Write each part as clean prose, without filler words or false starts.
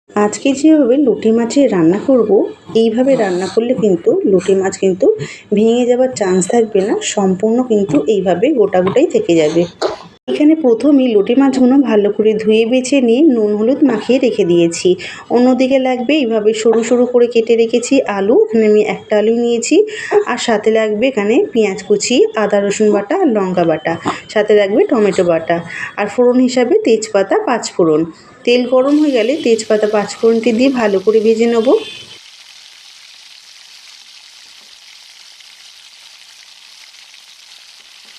আজকে যেভাবে লুটি মাছের রান্না করব, এইভাবে রান্না করলে কিন্তু লুটি মাছ কিন্তু ভেঙে যাওয়ার চান্স থাকবে না, সম্পূর্ণ কিন্তু এইভাবে গোটা গোটাই থেকে যাবে। এখানে প্রথমেই লুটি মাছগুলো ভালো করে ধুয়ে বেছে নিয়ে নুন হলুদ মাখিয়ে রেখে দিয়েছি। অন্যদিকে লাগবে এইভাবে সরু সরু করে কেটে রেখেছি আলু, এখানে আমি একটা আলু নিয়েছি। আর সাথে লাগবে এখানে পেঁয়াজ কুচি, আদা রসুন বাটা আর লঙ্কা বাটা, সাথে লাগবে টমেটো বাটা। আর ফোড়ন হিসাবে তেজপাতা, পাঁচফোড়ন। তেল গরম হয়ে গেলে তেজপাতা পাঁচফোড়নটি দিয়ে ভালো করে ভেজে নেব।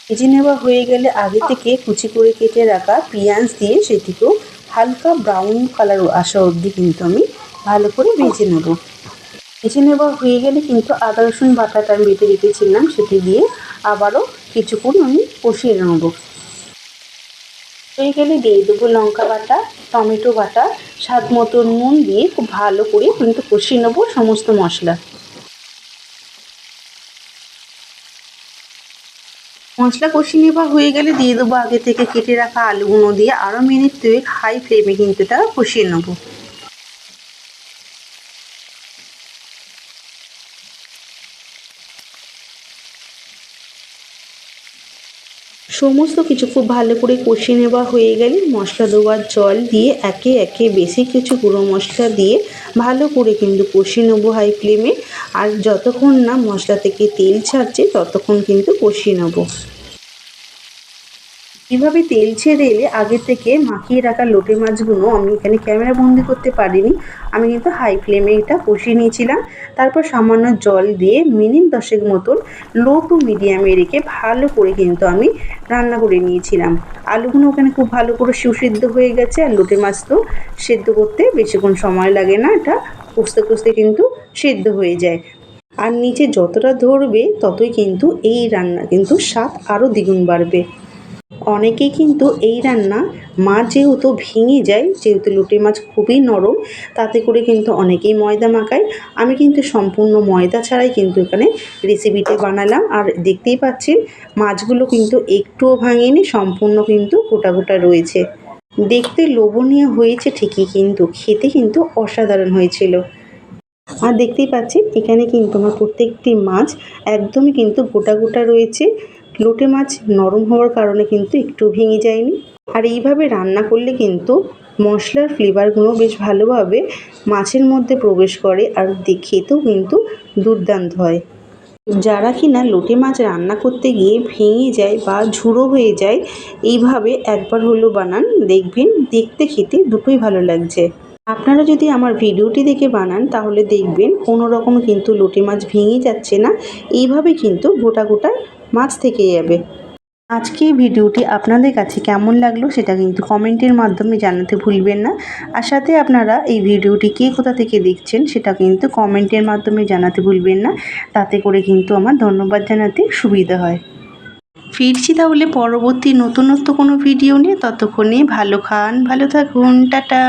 ভেজে নেওয়া হয়ে গেলে আগে থেকে কুচি করে কেটে রাখা পেঁয়াজ দিয়ে সেটিকেও হালকা ব্রাউন কালার আসা অবধি কিন্তু আমি ভালো করে ভেজে নেব। ভেজে নেওয়া হয়ে গেলে কিন্তু আদা রসুন বাটাটা আমি বেটে রেখেছিলাম, সেটি দিয়ে আবারও কিছুক্ষণ আমি কষিয়ে নেব। হয়ে গেলে দিয়ে দেবো লঙ্কা বাটা, টমেটো বাটা, স্বাদ মতো নুন দিয়ে খুব ভালো করে কিন্তু কষিয়ে নেব সমস্ত মশলা। মশলা কষিয়ে নেওয়া হয়ে গেলে দিয়ে দেবো আগে থেকে কেটে রাখা আলুগুলো দিয়ে আরও মিনিট 2 হাই ফ্লেমে কিন্তু এটা কষিয়ে নেব। সমস্ত কিছু খুব ভালো করে কষিয়ে নেওয়া হয়ে গেলে মশলা দেওয়ার জল দিয়ে একে একে বেশি কিছু গুঁড়ো মশলা দিয়ে ভালো করে কিন্তু কষিয়ে নেবো হাই ফ্লেমে। আর যতক্ষণ না মশলা থেকে তেল ছাড়ছে ততক্ষণ কিন্তু কষিয়ে নেবো। এভাবে তেল ছেড়ে এলে আগে থেকে মাখিয়ে রাখা লোটে মাছগুলো আমি এখানে ক্যামেরা বন্দি করতে পারিনি, আমি কিন্তু হাই ফ্লেমে এটা কষিয়ে নিয়েছিলাম। তারপর সামান্য জল দিয়ে মিনিট 10 মতন লো টু মিডিয়ামে রেখে ভালো করে কিন্তু আমি রান্না করে নিয়েছিলাম। আলুগুলো ওখানে খুব ভালো করে সুসিদ্ধ হয়ে গেছে, আর লোটে মাছ তো সেদ্ধ করতে বেশিক্ষণ সময় লাগে না, এটা কষতে কষতে কিন্তু সেদ্ধ হয়ে যায়। আর নিচে যতটা ধরবে ততই কিন্তু এই রান্না কিন্তু স্বাদ আরও দ্বিগুণ বাড়বে। অনেকেই কিন্তু এই রান্না মাছ যেহেতু ভেঙে যায়, যেহেতু লোটে মাছ খুবই নরম, তাতে করে কিন্তু অনেকেই ময়দা মাখায়। আমি কিন্তু সম্পূর্ণ ময়দা ছাড়াই কিন্তু এখানে রেসিপিটি বানালাম। আর দেখতেই পাচ্ছেন মাছগুলো কিন্তু একটুও ভাঙেনি, সম্পূর্ণ কিন্তু গোটা গোটা রয়েছে। দেখতে লোভনীয় হয়েছে ঠিকই, কিন্তু খেতে কিন্তু অসাধারণ হয়েছিল। আর দেখতেই পাচ্ছেন এখানে কিন্তু আমার প্রত্যেকটি মাছ একদমই কিন্তু গোটা গোটা রয়েছে। লোটে মাছ নরম হওয়ার কারণে কিন্তু একটু ভেঙে যায়নি। আর এইভাবে রান্না করলে কিন্তু মশলার ফ্লেভারগুলো বেশ ভালোভাবে মাছের মধ্যে প্রবেশ করে, আর খেতেও কিন্তু দুর্দান্ত হয়। যারা কিনা লোটে মাছ রান্না করতে গিয়ে ভেঙে যায় বা ঝুড়ো হয়ে যায়, এইভাবে একবার হলেও বানান, দেখবেন দেখতে খেতে দুটোই ভালো লাগছে। আপনারা যদি আমার ভিডিওটি দেখে বানান তাহলে দেখবেন কোনো রকম কিন্তু লোটে মাছ ভেঙে যাচ্ছে না, এইভাবে কিন্তু গোটা গোটা মাছ থেকে যাবে। আজকে এই ভিডিওটি আপনাদের কাছে কেমন লাগলো সেটা কিন্তু কমেন্টের মাধ্যমে জানাতে ভুলবেন না। আর সাথে আপনারা এই ভিডিওটি কে কোথা থেকে দেখছেন সেটা কিন্তু কমেন্টের মাধ্যমে জানাতে ভুলবেন না, তাতে করে কিন্তু আমার ধন্যবাদ জানাতে সুবিধা হয়। ফিরছি তাহলে পরবর্তী নতুনত্ব কোনো ভিডিও নিয়ে, ততক্ষণে ভালো খান, ভালো থাকুন, টাটা।